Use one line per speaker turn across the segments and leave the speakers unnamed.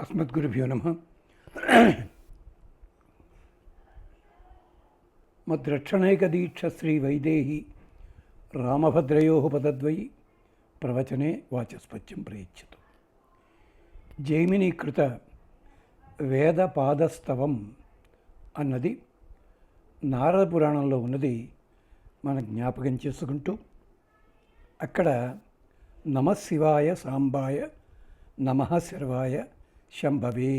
అస్మద్గురుభ్యో నమః. మద్రక్షణైకదీక్ష శ్రీ వైదేహి రామభద్రయో పదద్వయి ప్రవచనే వాచస్పత్యం ప్రయచ్చతు. జైమినీకృత వేదపాదస్తవం అన్నది నారద పురాణంలో ఉన్నది మనం జ్ఞాపకం చేసుకుంటూ, అక్కడ నమశివాయ సాంబాయ నమః శర్వాయ శంభవే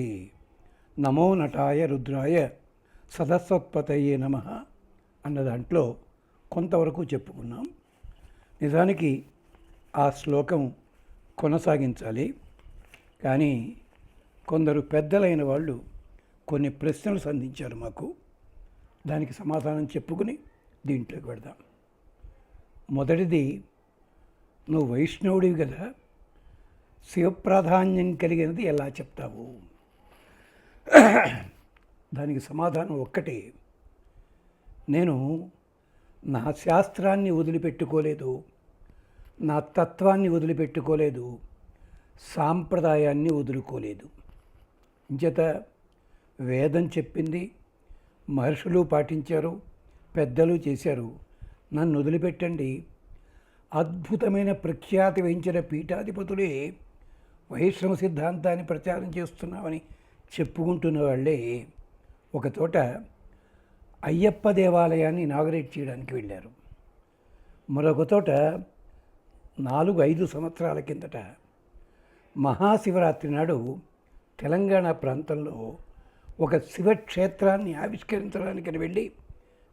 నమో నటాయ రుద్రాయ సదస్వత్పతయే నమః అన్న దాంట్లో కొంతవరకు చెప్పుకున్నాం. నిజానికి ఆ శ్లోకం కొనసాగించాలి, కానీ కొందరు పెద్దలైన వాళ్ళు కొన్ని ప్రశ్నలు సంధించారు మాకు. దానికి సమాధానం చెప్పుకుని దీంట్లోకి పెడదాం. మొదటిది, నువ్వు వైష్ణవుడివి కదా, శివప్రాధాన్యం కలిగినది ఎలా చెప్తావు? దానికి సమాధానం ఒక్కటే, నేను నా శాస్త్రాన్ని వదిలిపెట్టుకోలేదు, నా తత్వాన్ని వదిలిపెట్టుకోలేదు, సాంప్రదాయాన్ని వదులుకోలేదు. ఇంచేత వేదం చెప్పింది మహర్షులు పాటించారు, పెద్దలు చేశారు. నన్ను వదిలిపెట్టండి. అద్భుతమైన ప్రఖ్యాతి వహించిన పీఠాధిపతులే వైష్ణవ సిద్ధాంతాన్ని ప్రచారం చేస్తున్నామని చెప్పుకుంటున్న వాళ్ళే ఒకచోట అయ్యప్ప దేవాలయాన్ని ఇనాగరేట్ చేయడానికి వెళ్ళారు. మరొక చోట 4-5 సంవత్సరాల కిందట మహాశివరాత్రి నాడు తెలంగాణ ప్రాంతంలో ఒక శివక్షేత్రాన్ని ఆవిష్కరించడానికని వెళ్ళి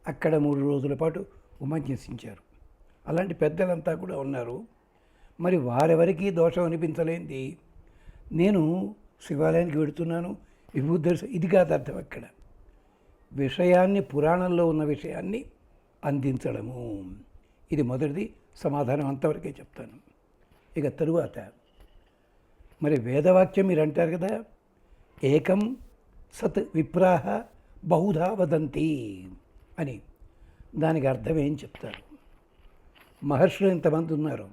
అక్కడ 3 రోజుల పాటు ఉపన్యసించారు. అలాంటి పెద్దలంతా కూడా ఉన్నారు. మరి వారెవరికీ దోషం అనిపించలేంది నేను శివాలయానికి వెడుతున్నాను, విభూతి ఇది కాదు అర్థం. అక్కడ విషయాన్ని, పురాణంలో ఉన్న విషయాన్ని అందించడము, ఇది మొదటిది. సమాధానం అంతవరకే చెప్తాను. ఇక తరువాత మరి వేదవాక్యం మీరు అంటారు కదా, ఏకం సత్ విప్రాహ బహుధా వదంతి అని. దానికి అర్థం ఏం చెప్తారు? మహర్షులు ఇంతమంది ఉన్నారు.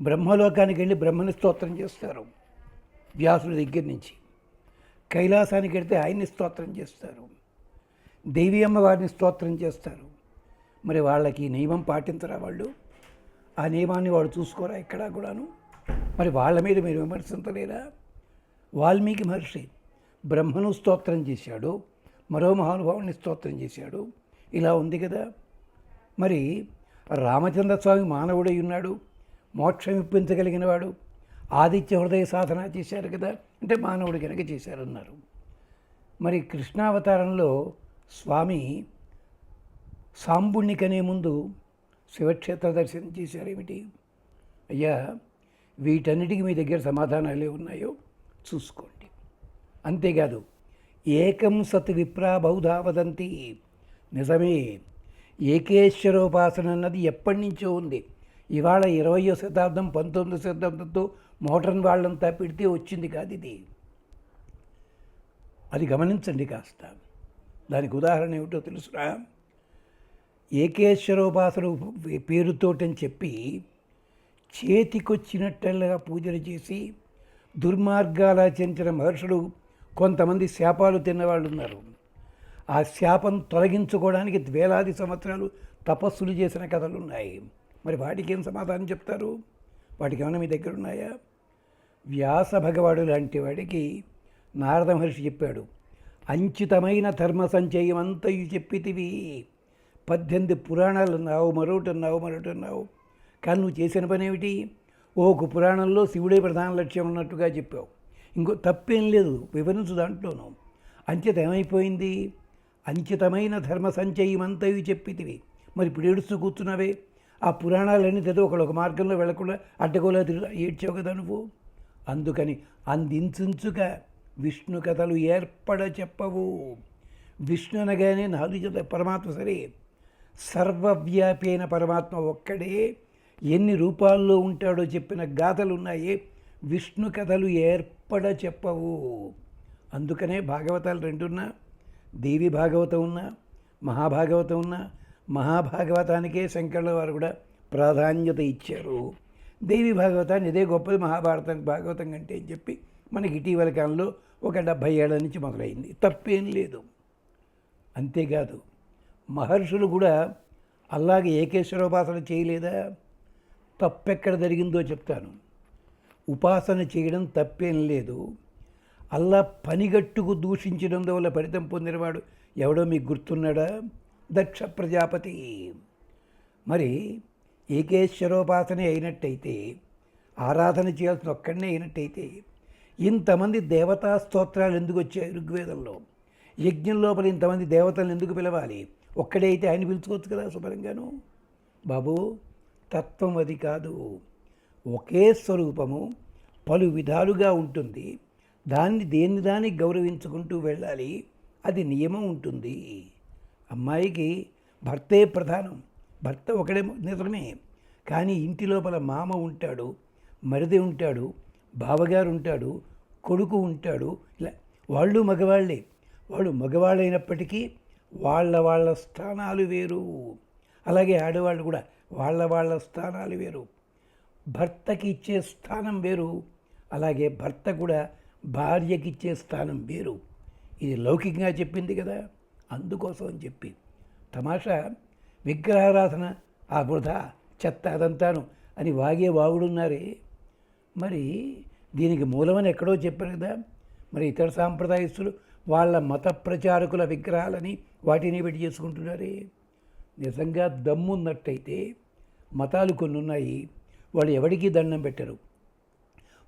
బ్రహ్మలోకానికి వెళ్ళి బ్రహ్మని స్తోత్రం చేస్తారు, వ్యాసుడి దగ్గర నుంచి. కైలాసానికి వెళ్తే ఆయన్ని స్తోత్రం చేస్తారు, దేవి అమ్మవారిని స్తోత్రం చేస్తారు. మరి వాళ్ళకి నియమం పాటించరా వాళ్ళు? ఆ నియమాన్ని వాళ్ళు చూసుకోరా ఎక్కడా కూడాను? మరి వాళ్ళ మీద మీరు విమర్శించలేరా? వాల్మీకి మహర్షి బ్రహ్మను స్తోత్రం చేశాడు, మరో మహానుభావుని స్తోత్రం చేశాడు. ఇలా ఉంది కదా. మరి రామచంద్రస్వామి మానవుడై ఉన్నాడు, మోక్షం ఇప్పించగలిగిన వాడు, ఆదిత్య హృదయ సాధన చేశారు కదా, అంటే మానవుడు కనుక చేశారన్నారు. మరి కృష్ణావతారంలో స్వామి సాంబుణ్ణి కనే ముందు శివక్షేత్ర దర్శనం చేశారేమిటి? అయ్యా, వీటన్నిటికీ మీ దగ్గర సమాధానాలే ఉన్నాయో చూసుకోండి. అంతేకాదు, ఏకం సత్ విప్రా బహుధా వదంతి, నిజమే. ఏకేశ్వరోపాసన అన్నది ఎప్పటి నుంచో ఉంది. ఇవాళ 20వ శతాబ్దం 19వ శతాబ్దంతో మోడర్న్ వాళ్ళంతా పెడితే వచ్చింది కాదు ఇది. అది గమనించండి కాస్త. దానికి ఉదాహరణ ఏమిటో తెలుసురా? ఏకేశ్వరోపాసన పేరుతోటని చెప్పి చేతికొచ్చినట్టల్లా పూజలు చేసి దుర్మార్గాలు ఆచరించిన మహర్షులు కొంతమంది శాపాలు తిన్నవాళ్ళు ఉన్నారు. ఆ శాపం తొలగించుకోవడానికి వేలాది సంవత్సరాలు తపస్సులు చేసిన కథలు ఉన్నాయి. మరి వాటికి ఏం సమాధానం చెప్తారు? వాటికి ఏమైనా మీ దగ్గర ఉన్నాయా? వ్యాస భగవాడు లాంటి వాడికి నారద మహర్షి చెప్పాడు, అంచితమైన ధర్మ సంచయం అంతయు చెప్పితివి. 18 పురాణాలు అన్నావు, మరొకటి అన్నావు. కానీ నువ్వు చేసిన పని ఏమిటి? ఒక పురాణంలో శివుడే ప్రధాన లక్ష్యం ఉన్నట్టుగా చెప్పావు. ఇంకో తప్పేం లేదు, వివరించు దాంట్లోనూ. అంచిత ఏమైపోయింది? అంచితమైన ధర్మ సంచయం అంతయు చెప్పితివి. మరి ఇప్పుడు ఏడుస్తూ కూర్చున్నావే. ఆ పురాణాలన్నీ చదివి ఒక మార్గంలో వెళ్లకుండా అడ్డగోలా ఏడ్చావు కదా నువ్వు. అందుకని అందించుక విష్ణు కథలు ఏర్పడ చెప్పవు. విష్ణు అనగానే 4 పరమాత్మ సరే, సర్వవ్యాపి అయిన పరమాత్మ ఒక్కడే ఎన్ని రూపాల్లో ఉంటాడో చెప్పిన గాథలు ఉన్నాయి. విష్ణు కథలు ఏర్పడ చెప్పవు. అందుకనే భాగవతాలు 2 ఉన్నా, దేవి భాగవతం ఉన్నా, మహాభాగవతం ఉన్నా. మహాభాగవతానికే శంకరుల వారు కూడా ప్రాధాన్యత ఇచ్చారు. దేవి భాగవతాన్ని ఇదే గొప్పది మహాభారతానికి భాగవతం కంటే అని చెప్పి మనకి ఇటీవల కాలంలో ఒక 70 ఏళ్ల నుంచి మొదలైంది. తప్పేం లేదు. అంతేకాదు మహర్షులు కూడా అలాగే ఏకేశ్వరోపాసన చేయలేదా? తప్పెక్కడ జరిగిందో చెప్తాను. ఉపాసన చేయడం తప్పేం లేదు. అల్లా పనిగట్టుకు దూషించడం వల్ల ఫలితం పొందినవాడు ఎవడో మీకు గుర్తున్నాడా? దక్ష ప్రజాపతి. మరి ఏకేశ్వరోపాసనే అయినట్టయితే, ఆరాధన చేయాల్సిన ఒక్కడనే అయినట్టయితే, ఇంతమంది దేవతా స్తోత్రాలు ఎందుకు వచ్చాయి ఋగ్వేదంలో? యజ్ఞం లోపల ఇంతమంది దేవతలను ఎందుకు పిలవాలి? ఒక్కడే అయితే ఆయన పిలుచుకోవచ్చు కదా శుభ్రంగాను. బాబు, తత్వం అది కాదు. ఒకే స్వరూపము పలు విధాలుగా ఉంటుంది. దేన్ని దానికి గౌరవించుకుంటూ వెళ్ళాలి. అది నియమం ఉంటుంది. అమ్మాయికి భర్తే ప్రధానం. భర్త ఒకడే నిజమే. కానీ ఇంటి లోపల మామ ఉంటాడు, మరిది ఉంటాడు, బావగారు ఉంటాడు, కొడుకు ఉంటాడు. ఇలా వాళ్ళు మగవాళ్ళే. వాళ్ళు మగవాళ్ళైనప్పటికీ వాళ్ళ స్థానాలు వేరు. అలాగే ఆడవాళ్ళు కూడా వాళ్ళ స్థానాలు వేరు. భర్తకి ఇచ్చే స్థానం వేరు. అలాగే భర్త కూడా భార్యకి ఇచ్చే స్థానం వేరు. ఇది లౌకికంగా చెప్పింది కదా. అందుకోసం అని చెప్పి తమాషా విగ్రహారాధన ఆ వృధా చెత్త అదంతాను అని వాగే వాగుడున్నారే. మరి దీనికి మూలమని ఎక్కడో చెప్పారు కదా. మరి ఇతర సాంప్రదాయస్తులు వాళ్ళ మత ప్రచారకుల విగ్రహాలని వాటిని పెట్టి చేసుకుంటున్నారే. నిజంగా దమ్మున్నట్టయితే మతాలు కొన్ని ఉన్నాయి, వాళ్ళు ఎవరికీ దండం పెట్టరు.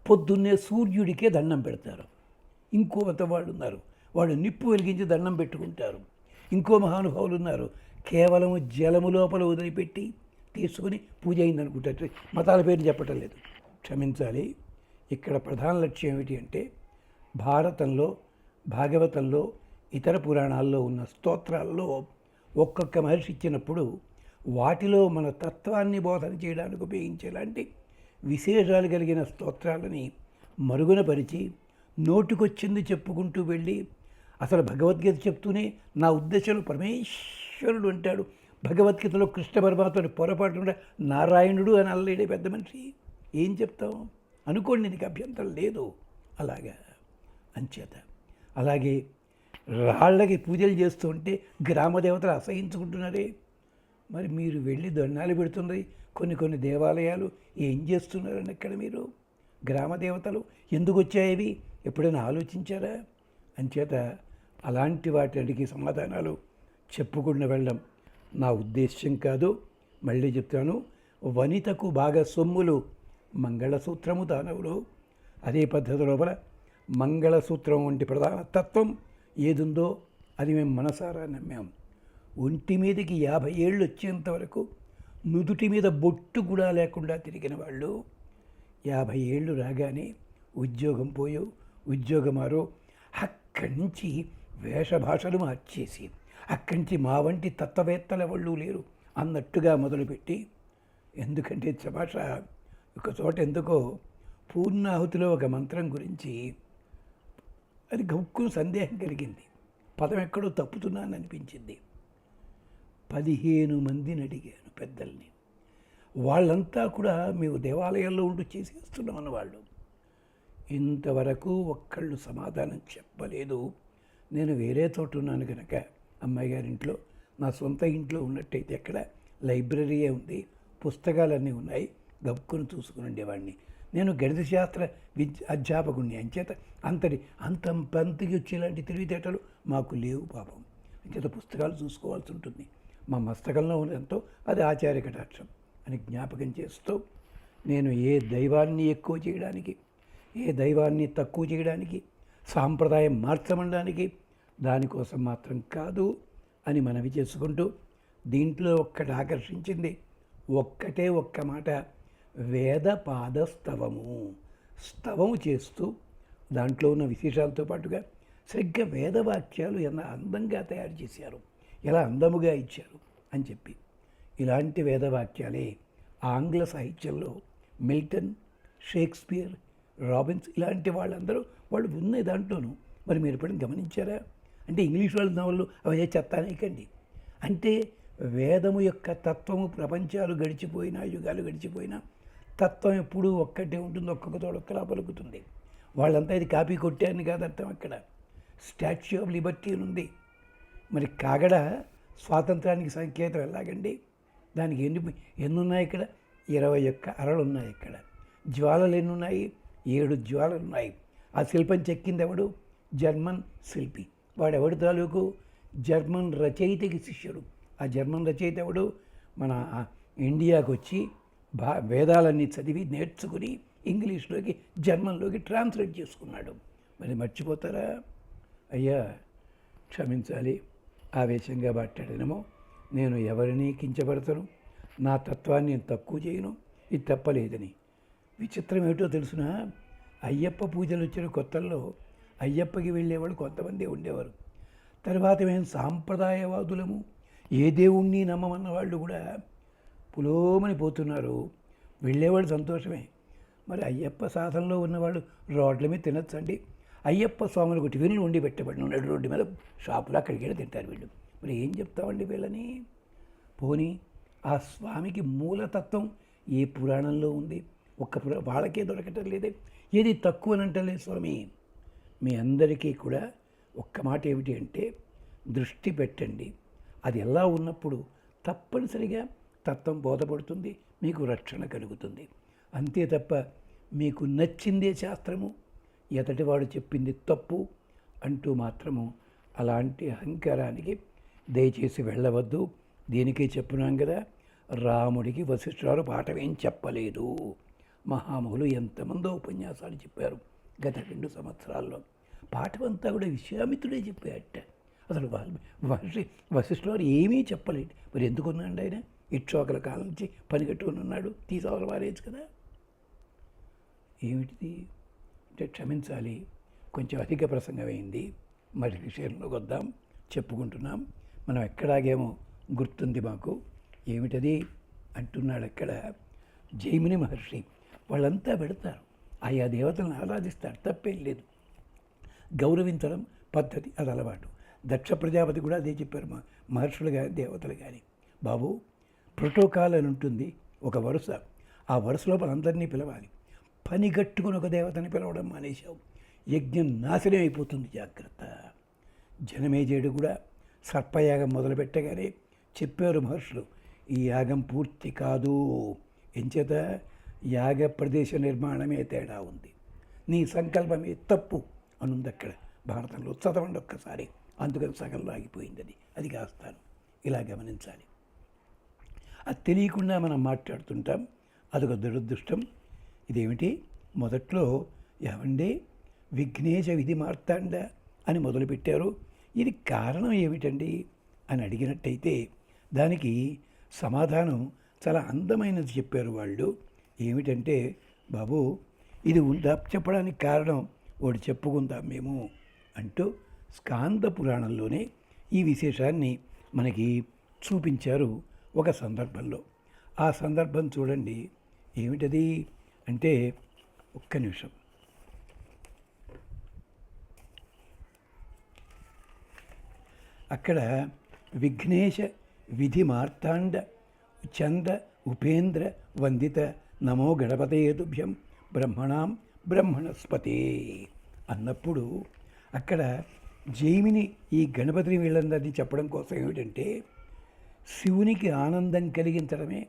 పొద్దున్నే సూర్యుడికే దండం పెడతారు. ఇంకో మతం వాళ్ళు ఉన్నారు, వాళ్ళు నిప్పు వెలిగించి దండం పెట్టుకుంటారు. ఇంకో మహానుభావులు ఉన్నారు, కేవలం జలము లోపల వదిలిపెట్టి తీసుకుని పూజ అయిందనుకుంటారు. మతాల పేరు చెప్పటం లేదు, క్షమించాలి. ఇక్కడ ప్రధాన లక్ష్యం ఏమిటి అంటే, భారతంలో, భాగవతంలో, ఇతర పురాణాల్లో ఉన్న స్తోత్రాల్లో ఒక్కొక్క మహర్షి ఇచ్చినప్పుడు వాటిలో మన తత్వాన్ని బోధన చేయడానికి ఉపయోగించేలాంటి విశేషాలు కలిగిన స్తోత్రాలని మరుగునపరిచి నోటికొచ్చింది చెప్పుకుంటూ వెళ్ళి, అసలు భగవద్గీత చెప్తూనే నా ఉద్దేశంలో పరమేశ్వరుడు అంటాడు. భగవద్గీతలో కృష్ణ పరమాత్ముడు పొరపాటు నారాయణుడు అని అల్లేడే పెద్ద మనిషి. ఏం చెప్తాం అనుకోండి, నీకు అభ్యంతరం లేదు. అలాగా అంచేత అలాగే రాళ్ళకి పూజలు చేస్తూ ఉంటే గ్రామ దేవతలు అసహించుకుంటున్నారే. మరి మీరు వెళ్ళి దండాలు పెడుతున్నది కొన్ని దేవాలయాలు ఏం చేస్తున్నారని ఎక్కడ మీరు? గ్రామ దేవతలు ఎందుకు వచ్చాయి? ఎప్పుడైనా ఆలోచించారా? అంచేత అలాంటి వాటికి సమాధానాలు చెప్పుకుండా వెళ్ళడం నా ఉద్దేశ్యం కాదు. మళ్ళీ చెప్తాను, వనితకు బాగా సొమ్ములు మంగళసూత్రము దానవులు. అదే పద్ధతి లోపల మంగళసూత్రం వంటి ప్రధాన తత్వం ఏదుందో అది మేము మనసారా నమ్మాం. ఒంటి మీదకి 50 ఏళ్ళు వచ్చేంత వరకు నుదుటి మీద బొట్టు కూడా లేకుండా తిరిగిన వాళ్ళు 50 ఏళ్ళు రాగానే ఉద్యోగం పోయో ఉద్యోగమారో అక్కడి నుంచి వేషభాషలు మార్చేసి అక్కడి నుంచి మా వంటి తత్వవేత్తల వాళ్ళు లేరు అన్నట్టుగా మొదలుపెట్టి, ఎందుకంటే తమాష ఒక చోట ఎందుకో పూర్ణాహుతిలో ఒక మంత్రం గురించి అది గౌక్కును సందేహం కలిగింది. పదం ఎక్కడో తప్పుతున్నాను అనిపించింది. 15 మందిని అడిగాను పెద్దల్ని. వాళ్ళంతా కూడా మేము దేవాలయాల్లో ఉంటూ చేసేస్తున్నాం అన్నవాళ్ళు. ఇంతవరకు ఒక్కళ్ళు సమాధానం చెప్పలేదు. నేను వేరే చోట ఉన్నాను కనుక అమ్మాయి గారింట్లో, నా సొంత ఇంట్లో ఉన్నట్టయితే ఎక్కడ లైబ్రరీయే ఉంది, పుస్తకాలన్నీ ఉన్నాయి, గబుక్కుని చూసుకుని ఉండేవాడిని. నేను గణిత శాస్త్ర అధ్యాపకుడిని. అంచేత అంత పంతికి వచ్చేలాంటి తెలివితేటలు మాకు లేవు పాపం. అంచేత పుస్తకాలు చూసుకోవాల్సి ఉంటుంది. మా మస్తకంలో ఉన్నంతో అది ఆచార్య కటాక్షం అని జ్ఞాపకం చేస్తూ, నేను ఏ దైవాన్ని ఎక్కువ చేయడానికి, ఏ దైవాన్ని తక్కువ చేయడానికి, సాంప్రదాయం మార్చమనడానికి, దానికోసం మాత్రం కాదు అని మనవి చేసుకుంటూ, దీంట్లో ఒక్కటి ఆకర్షించింది ఒక్కటే ఒక్క మాట, వేదపాదస్తవము. స్తవము చేస్తూ దాంట్లో ఉన్న విశేషాలతో పాటుగా సరిగ్గా వేదవాక్యాలు ఎలా అందంగా తయారు చేశారు, ఎలా అందముగా ఇచ్చారు అని చెప్పి, ఇలాంటి వేదవాక్యాలే ఆంగ్ల సాహిత్యంలో మిల్టన్, షేక్స్పియర్, రాబిన్స్ ఇలాంటి వాళ్ళందరూ వాళ్ళు ఉన్నాయి దాంట్లోనూ. మరి మీరు ఎప్పుడైనా గమనించారా? అంటే ఇంగ్లీష్ వాళ్ళ నవళ్ళు అవి చెత్తానేకండి. అంటే వేదము యొక్క తత్వము ప్రపంచాలు గడిచిపోయినా, యుగాలు గడిచిపోయినా తత్వం ఎప్పుడూ ఒక్కటే ఉంటుంది, ఒక్కొక్క తోడు ఒక్కలా పలుకుతుంది. వాళ్ళంతా ఇది కాపీ కొట్టారని కాదు అర్థం. అక్కడ స్టాచ్యూ ఆఫ్ లిబర్టీ అని ఉంది. మరి కాగడ స్వాతంత్రానికి సంకేతం ఎలాగండి? దానికి ఎన్ని ఉన్నాయి ఇక్కడ? 21 అరలు ఉన్నాయి ఇక్కడ. జ్వాలలు ఎన్ని ఉన్నాయి? 7 జ్వాలలు ఉన్నాయి. ఆ శిల్పం చెక్కింది ఎవడు? జర్మన్ శిల్పి. వాడెవడి తాలూకు? జర్మన్ రచయితకి శిష్యుడు. ఆ జర్మన్ రచయిత ఎవడు? మన ఇండియాకు వచ్చి వేదాలన్నీ చదివి నేర్చుకుని ఇంగ్లీష్లోకి జర్మన్లోకి ట్రాన్స్లేట్ చేసుకున్నాడు. మరి మర్చిపోతారా? అయ్యా క్షమించాలి, ఆవేశంగా మాట్లాడానేమో. నేను ఎవరిని కించపడతాను, నా తత్వాన్ని నేను తక్కువ చేయను, ఇది తప్పలేదని. విచిత్రం ఏమిటో తెలుసునా? అయ్యప్ప పూజలు వచ్చిన కొత్తల్లో అయ్యప్పకి వెళ్ళేవాళ్ళు కొంతమంది ఉండేవారు. తర్వాత మేము సాంప్రదాయవాదులము, ఏ దేవుణ్ణి నమ్మమన్న వాళ్ళు కూడా పులోమని పోతున్నారు. వెళ్ళేవాళ్ళు సంతోషమే. మరి అయ్యప్ప సాధనలో ఉన్నవాళ్ళు రోడ్ల మీద తినచ్చండి. అయ్యప్ప స్వాములకు టిఫిన్లు వండి పెట్టబడి ఉన్నాడు రోడ్డు మీద, షాపులో అక్కడికి వెళ్ళి తింటారు వీళ్ళు. మరి ఏం చెప్తామండి వీళ్ళని? పోనీ ఆ స్వామికి మూలతత్వం ఏ పురాణంలో ఉంది? వాళ్ళకే దొరకటం లేదే. ఏది తక్కువ అని అంటలేదు స్వామి. మీ అందరికీ కూడా ఒక్క మాట ఏమిటి అంటే, దృష్టి పెట్టండి. అది ఎలా ఉన్నప్పుడు తప్పనిసరిగా తత్వం బోధపడుతుంది, మీకు రక్షణ కలుగుతుంది. అంతే తప్ప మీకు నచ్చిందే శాస్త్రము, ఎదటివాడు చెప్పింది తప్పు అంటూ మాత్రము అలాంటి అహంకారానికి దయచేసి వెళ్ళవద్దు. దీనికే చెప్పున్నాం కదా, రాముడికి వశిష్ఠుడు పాఠం ఏం చెప్పలేదు. మహామహులు ఎంతమందో ఉపన్యాసాలు చెప్పారు గత 2 సంవత్సరాల్లో. పాఠం అంతా కూడా విశ్వామిత్రుడే చెప్పాడట. అసలు వశిష్ఠుడు ఏమీ చెప్పలేదు. మరి ఎందుకున్నాడు ఆయన? ఇక్షోకల కాలం నుంచి పనిగట్టుకుని ఉన్నాడు, తీసవల వారేచ్చు కదా. ఏమిటిది అంటే క్షమించాలి, కొంచెం అధిక ప్రసంగమైంది. మరి విషయంలోకి వద్దాం. చెప్పుకుంటున్నాం, మనం ఎక్కడాగేమో గుర్తుంది మాకు. ఏమిటది అంటున్నాడు అక్కడ జైమిని మహర్షి. వాళ్ళంతా పెడతారు, ఆయా దేవతలను ఆరాధిస్తారు, తప్పేం లేదు. గౌరవించడం పద్ధతి, అది అలవాటు. దక్ష ప్రజాపతి కూడా అదే చెప్పారు. మహర్షులు కానీ దేవతలు కానీ, బాబు ప్రోటోకాల్ అని ఉంటుంది, ఒక వరుస. ఆ వరుస లోపల అందరినీ పిలవాలి. పని గట్టుకుని ఒక దేవతని పిలవడం మానేశావు, యజ్ఞం నాశనం అయిపోతుంది, జాగ్రత్త. జనమేజయుడు కూడా సర్పయాగం మొదలుపెట్టగానే చెప్పారు మహర్షులు, ఈ యాగం పూర్తి కాదు. ఎంచేత యాగ ప్రదేశ నిర్మాణమే తేడా ఉంది, నీ సంకల్పమే తప్పు అనుంది అక్కడ భారతంలో. చదవండి ఒక్కసారి. అందుకని సగంలో ఆగిపోయింది అది. అది కాస్తాను, ఇలా గమనించాలి. అది తెలియకుండా మనం మాట్లాడుతుంటాం, అదొక దురదృష్టం. ఇదేమిటి? మొదట్లో ఏమండి విఘ్నేశ విధి మార్తాండ అని మొదలుపెట్టారు, ఇది కారణం ఏమిటండి అని అడిగినట్టయితే దానికి సమాధానం చాలా అందమైనది చెప్పారు వాళ్ళు. ఏమిటంటే, బాబు ఇది ఉందా చెప్పడానికి కారణం వాడు చెప్పుకుందాం మేము అంటూ స్కాంద పురాణంలోనే ఈ విశేషాన్ని మనకి చూపించారు ఒక సందర్భంలో. ఆ సందర్భం చూడండి. ఏమిటది అంటే, ఒక్క నిమిషం. అక్కడ విఘ్నేశ విధి మార్తాండ చంద ఉపేంద్ర వందిత నమో గణపతయేతుభ్యం బ్రహ్మణాం బ్రహ్మణస్పతే అన్నప్పుడు అక్కడ జైమిని ఈ గణపతిని వీళ్ళందరినీ చెప్పడం కోసం ఏమిటంటే, శివునికి ఆనందం కలిగించడమే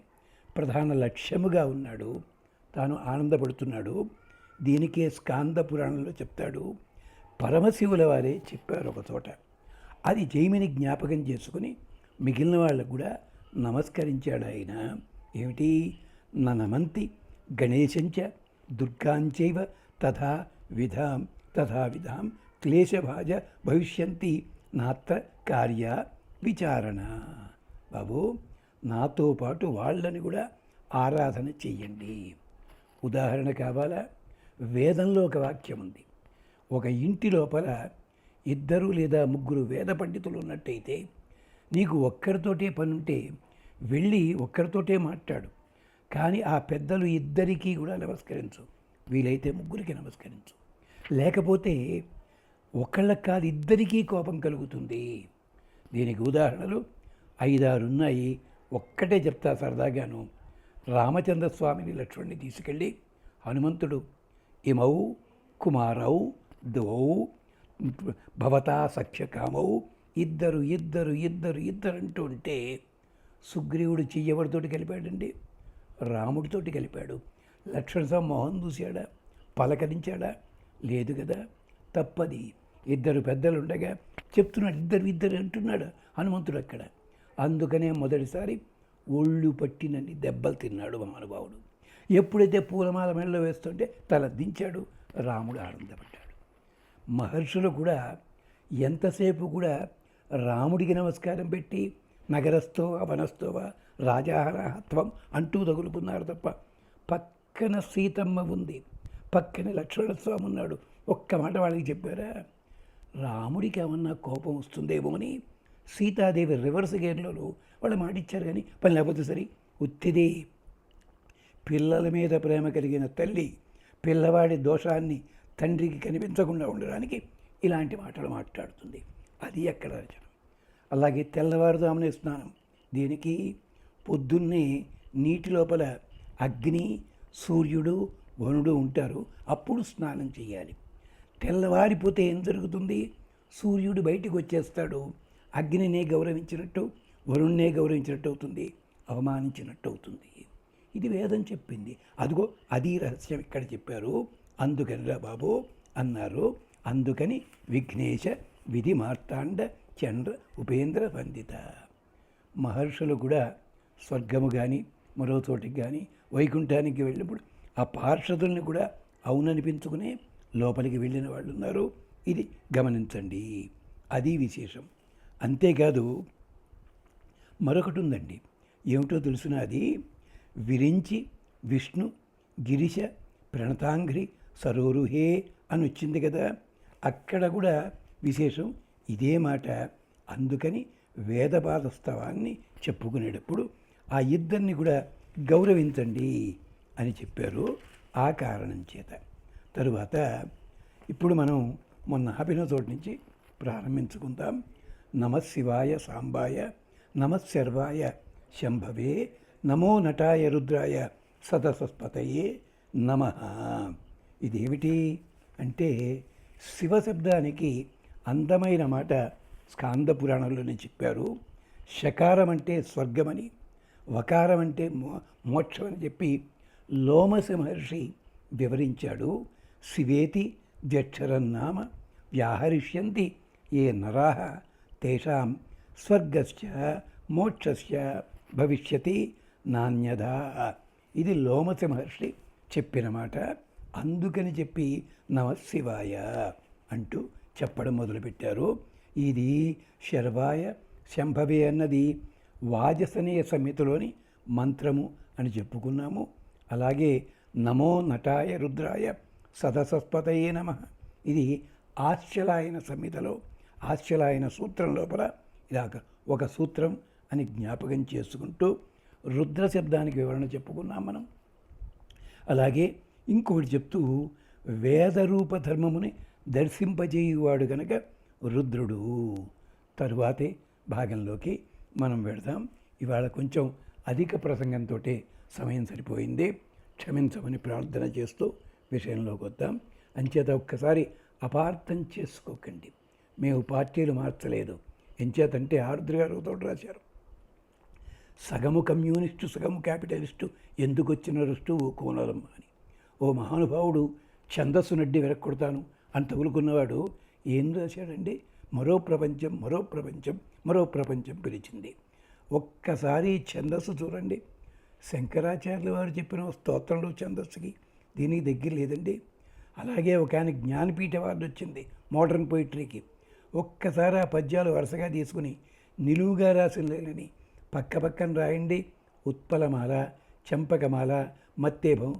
ప్రధాన లక్ష్యముగా ఉన్నాడు, తాను ఆనందపడుతున్నాడు. దీనికే స్కాంద పురాణంలో చెప్తాడు. పరమశివుల వారే చెప్పారు ఒక చోట. అది జైమిని జ్ఞాపకం చేసుకుని మిగిలిన వాళ్ళకు కూడా నమస్కరించాడు ఆయన. ఏమిటి? నమంతి గణేశంచ దుర్గాంచైవ తథా విధాం క్లేశభాజ భవిష్యంతి నాత్ర కార్య విచారణ. బాబు నాతో పాటు వాళ్ళని కూడా ఆరాధన చెయ్యండి. ఉదాహరణ కావాలా? వేదంలో ఒక వాక్యం ఉంది, ఒక ఇంటి లోపల 2 లేదా 3 వేద పండితులు ఉన్నట్టయితే నీకు ఒక్కరితోటే పని ఉంటే వెళ్ళి ఒక్కరితోటే మాట్లాడు, కానీ ఆ పెద్దలు 2 కూడా నమస్కరించు, వీలైతే 3 నమస్కరించు. లేకపోతే ఒకళ్ళకి కాదు 2 కోపం కలుగుతుంది. దీనికి ఉదాహరణలు 5-6 ఉన్నాయి. ఒక్కటే చెప్తా సరదాగాను. రామచంద్రస్వామిని లక్ష్మణ్ణి తీసుకెళ్ళి హనుమంతుడు ఇమౌ కుమారౌ ద్వౌ భవతా సఖ్యకామౌ ఇద్దరు ఇద్దరు ఇద్దరు ఇద్దరు అంటూ ఉంటే సుగ్రీవుడు చెయ్యెవరితోటి కలిపాడండి? రాముడితోటి కలిపాడు. లక్ష్మణ మొహం చూశాడా? పలకరించాడా? లేదు కదా. తప్పది. ఇద్దరు పెద్దలు ఉండగా చెప్తున్నాడు, ఇద్దరు ఇద్దరు అంటున్నాడు హనుమంతుడు అక్కడ. అందుకనే మొదటిసారి ఒళ్ళు పట్టినన్ని దెబ్బలు తిన్నాడు మహానుభావుడు. ఎప్పుడైతే పూలమాల మెడలో వేస్తుంటే తల దించాడు, రాముడు ఆనందపడ్డాడు. మహర్షులు కూడా ఎంతసేపు కూడా రాముడికి నమస్కారం పెట్టి నగరస్థోవ వనస్థోవ రాజాహరహత్వం అంటూ తగులుకున్నారు తప్ప, పక్కన సీతమ్మ ఉంది, పక్కన లక్ష్మణస్వామి ఉన్నాడు, ఒక్క మాట వాళ్ళకి చెప్పారా? రాముడికి ఏమన్నా కోపం వస్తుందేమో అని సీతాదేవి రివర్స్ గేర్లలో వాళ్ళు మాటిచ్చారు. కానీ పని లేకపోతే సరి ఉత్తిదే. పిల్లల మీద ప్రేమ కలిగిన తల్లి పిల్లవాడి దోషాన్ని తండ్రికి కనిపించకుండా ఉండడానికి ఇలాంటి మాటలు మాట్లాడుతుంది. అది ఎక్కడ రచన. అలాగే తెల్లవారుజామునే స్నానం. దీనికి పొద్దున్నే నీటి లోపల అగ్ని, సూర్యుడు, వరుణుడు ఉంటారు, అప్పుడు స్నానం చేయాలి. తెల్లవారిపోతే ఏం జరుగుతుంది? సూర్యుడు బయటికి వచ్చేస్తాడు, అగ్నినే గౌరవించినట్టు వరుణ్ణే గౌరవించినట్టు అవుతుంది, అవమానించినట్టు అవుతుంది. ఇది వేదం చెప్పింది. అదిగో అది రహస్యం ఇక్కడ చెప్పారు. అందుకని రా బాబు అన్నారు. అందుకని విఘ్నేశ విధి మార్తాండ చంద్ర ఉపేంద్ర వందిత. మహర్షులు కూడా స్వర్గము కానీ మరో చోటికి కానీ వైకుంఠానికి వెళ్ళినప్పుడు ఆ పార్షదుల్ని కూడా అవుననిపించుకునే లోపలికి వెళ్ళిన వాళ్ళు ఉన్నారు. ఇది గమనించండి. అది విశేషం. అంతేకాదు మరొకటి ఉందండి. ఏమిటో తెలుసునా? అది విరించి విష్ణు గిరిశ ప్రణతాంఘ్రి సరోరుహే అని వచ్చింది కదా, అక్కడ కూడా విశేషం ఇదే మాట. అందుకని వేదపాదస్తవాన్ని చెప్పుకునేటప్పుడు ఆ ఇద్దరిని కూడా గౌరవించండి అని చెప్పారు. ఆ కారణం చేత తరువాత ఇప్పుడు మనం మొన్న ఆపిన చోటు నుంచి ప్రారంభించుకుందాం. నమశివాయ సాంబాయ నమశర్వాయ శంభవే నమో నటాయ రుద్రాయ సదసస్పతయే నమః. ఇదేమిటి అంటే శివశబ్దానికి అందమైన మాట స్కాంద పురాణంలోనే చెప్పారు. షకారం అంటే స్వర్గమని, వకారం అంటే మోక్షం అని చెప్పి లోమస మహర్షి వివరించాడు. శివేతి ద్యక్షరన్నామ వ్యాహరిష్యంతి ఏ నరాః తేషాం స్వర్గస్య మోక్షస్య భవిష్యతి నాణ్యదా. ఇది లోమస మహర్షి చెప్పిన మాట. అందుకని చెప్పి నమశివాయ అంటూ చెప్పడం మొదలుపెట్టారు. ఇది శర్వాయ శంభవే అన్నది వాజసనేయ సంహితలోని మంత్రము అని చెప్పుకున్నాము. అలాగే నమో నటాయ రుద్రాయ సదసస్పతయే నమః ఇది ఆశ్చలాయన సంహితలో ఆశ్చలాయన సూత్రం లోపల ఇలాగ ఒక సూత్రం అని జ్ఞాపకం చేసుకుంటూ రుద్ర శబ్దానికి వివరణ చెప్పుకున్నాం మనం. అలాగే ఇంకొకటి చెప్తూ వేదరూప ధర్మముని దర్శింపజేయువాడు కనుక రుద్రుడు. తరువాతే భాగంలోకి మనం వెళదాం. ఇవాళ కొంచెం అధిక ప్రసంగంతో సమయం సరిపోయింది, క్షమించమని ప్రార్థన చేస్తూ విషయంలోకి వద్దాం. అంచేత ఒక్కసారి అపార్థం చేసుకోకండి. మేము పార్టీలు మార్చలేదు. ఎంచేతంటే ఆరుద్ర గారు తోటి రాశారు, సగము కమ్యూనిస్టు సగము క్యాపిటలిస్టు ఎందుకు వచ్చిన రుష్టు ఓ కోనలమ్మ అని. ఓ మహానుభావుడు ఛందస్సు నడ్డి వెరక్కొడతాను అని తగులుకున్నవాడు ఏం రాశాడండి? మరో ప్రపంచం మరో ప్రపంచం మరో ప్రపంచం పిలిచింది. ఒక్కసారి ఛందస్సు చూడండి. శంకరాచార్యుల వారు చెప్పిన స్తోత్రంలో ఛందస్సుకి దీనికి దగ్గర లేదండి. అలాగే ఒక ఆయన జ్ఞానపీఠ అవార్డు వచ్చింది మోడర్న్ పోయిటరీకి. ఒక్కసారి ఆ పద్యాలు వరుసగా తీసుకుని నిలువుగా రాసిన లేని పక్క పక్కన రాయండి, ఉత్పలమాల, చంపకమాల, మత్తేభం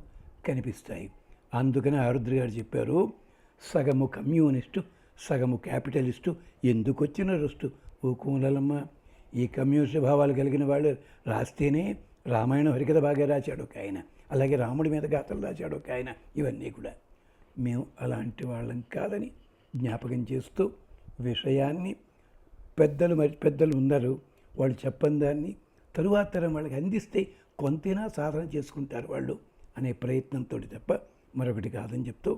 కనిపిస్తాయి. అందుకని ఆరుద్ర గారు చెప్పారు, సగము కమ్యూనిస్టు సగము క్యాపిటలిస్టు ఎందుకు వచ్చిన రుష్టు ఓ కూలలమ్మ. ఈ కమ్యూనిస్ట్ భావాలు కలిగిన వాళ్ళు రాస్తేనే రామాయణం హరికథ బాగా రాశాడు ఒక ఆయన, అలాగే రాముడి మీద గాథలు రాశాడు ఒక ఆయన. ఇవన్నీ కూడా మేము అలాంటి వాళ్ళం కాదని జ్ఞాపకం చేస్తూ విషయాన్ని పెద్దలు ఉన్నారు, వాళ్ళు చెప్పని దాన్ని తరువాత తరం వాళ్ళకి అందిస్తే కొంతైనా సాధన చేసుకుంటారు వాళ్ళు అనే ప్రయత్నంతో తప్ప మరొకటి కాదని చెప్తూ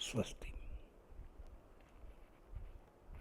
స్వస్తి.